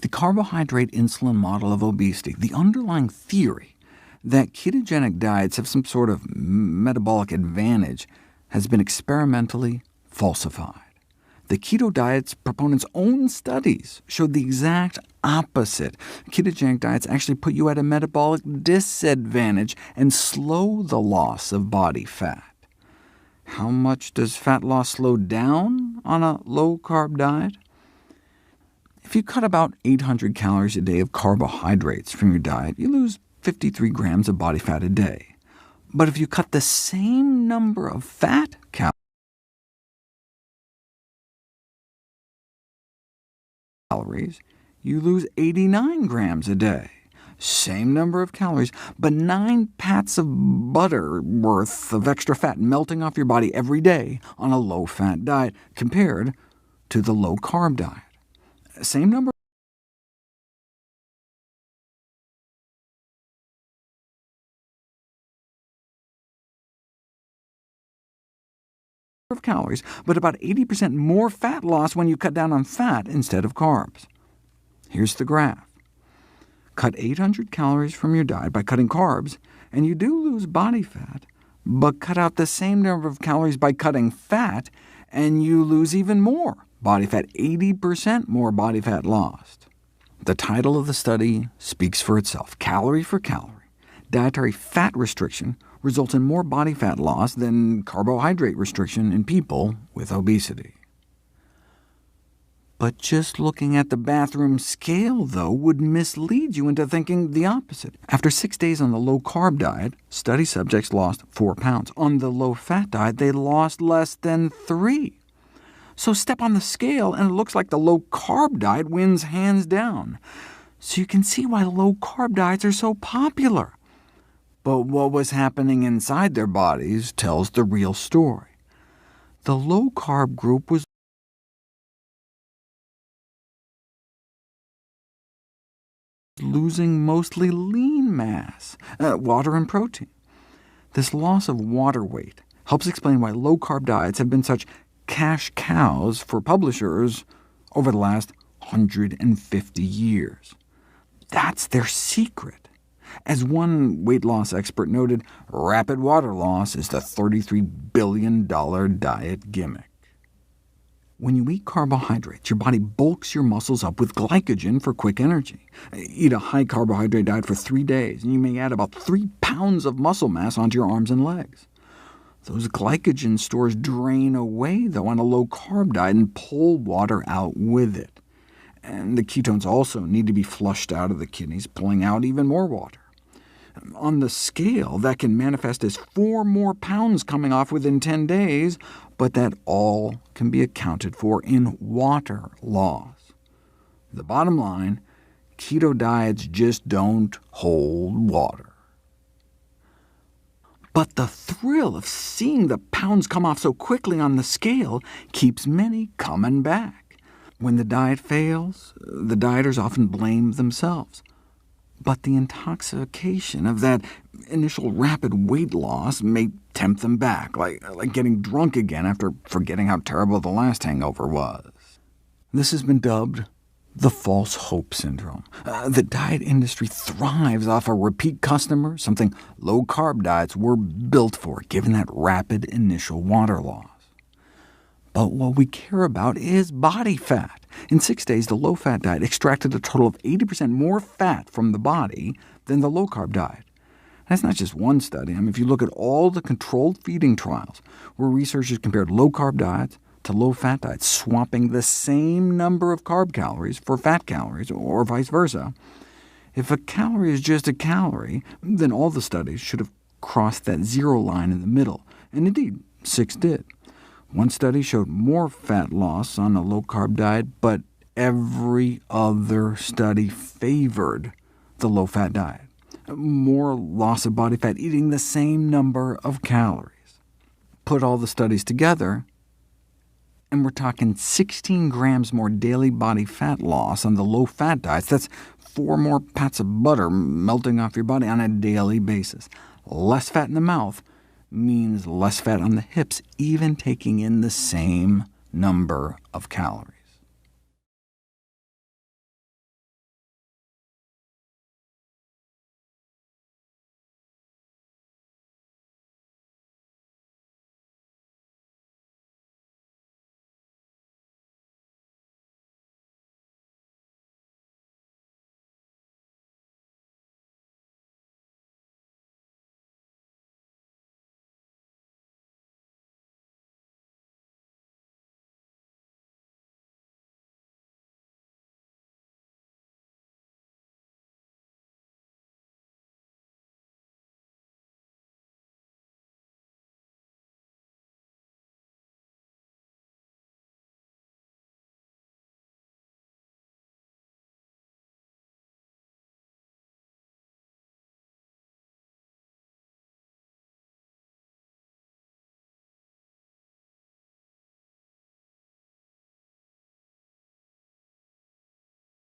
The carbohydrate insulin model of obesity, the underlying theory that ketogenic diets have some sort of metabolic advantage, has been experimentally falsified. The keto diet's proponents' own studies showed the exact opposite. Ketogenic diets actually put you at a metabolic disadvantage and slow the loss of body fat. How much does fat loss slow down on a low-carb diet? If you cut about 800 calories a day of carbohydrates from your diet, you lose 53 grams of body fat a day. But if you cut the same number of fat calories, you lose 89 grams a day. Same number of calories, but 9 pats of butter worth of extra fat melting off your body every day on a low-fat diet, compared to the low-carb diet. Same number of calories, but about 80% more fat loss when you cut down on fat instead of carbs. Here's the graph. Cut 800 calories from your diet by cutting carbs, and you do lose body fat, but cut out the same number of calories by cutting fat, and you lose even more body fat, 80% more body fat lost. The title of the study speaks for itself. Calorie for calorie, dietary fat restriction results in more body fat loss than carbohydrate restriction in people with obesity. But just looking at the bathroom scale, though, would mislead you into thinking the opposite. After 6 days on the low-carb diet, study subjects lost 4 pounds. On the low-fat diet, they lost less than 3. So step on the scale, and it looks like the low-carb diet wins hands down. So you can see why low-carb diets are so popular. But what was happening inside their bodies tells the real story. The low-carb group was losing mostly lean mass, water and protein. This loss of water weight helps explain why low-carb diets have been such cash cows for publishers over the last 150 years. That's their secret. As one weight loss expert noted, rapid water loss is the $33 billion diet gimmick. When you eat carbohydrates, your body bulks your muscles up with glycogen for quick energy. Eat a high-carbohydrate diet for 3 days, and you may add about 3 pounds of muscle mass onto your arms and legs. Those glycogen stores drain away, though, on a low-carb diet and pull water out with it. And the ketones also need to be flushed out of the kidneys, pulling out even more water. On the scale, that can manifest as 4 more pounds coming off within 10 days, but that all can be accounted for in water loss. The bottom line, keto diets just don't hold water. But the thrill of seeing the pounds come off so quickly on the scale keeps many coming back. When the diet fails, the dieters often blame themselves. But the intoxication of that initial rapid weight loss may tempt them back, like getting drunk again after forgetting how terrible the last hangover was. This has been dubbed the false hope syndrome. The diet industry thrives off a repeat customer, something low-carb diets were built for, given that rapid initial water loss. But what we care about is body fat. In 6 days, the low-fat diet extracted a total of 80% more fat from the body than the low-carb diet. That's not just one study. If you look at all the controlled feeding trials, where researchers compared low-carb diets to low-fat diets, swapping the same number of carb calories for fat calories, or vice versa, if a calorie is just a calorie, then all the studies should have crossed that zero line in the middle, and indeed, 6 did. One study showed more fat loss on a low-carb diet, but every other study favored the low-fat diet. More loss of body fat eating the same number of calories. Put all the studies together, and we're talking 16 grams more daily body fat loss on the low-fat diets. That's 4 more pats of butter melting off your body on a daily basis. Less fat in the mouth means less fat on the hips, even taking in the same number of calories.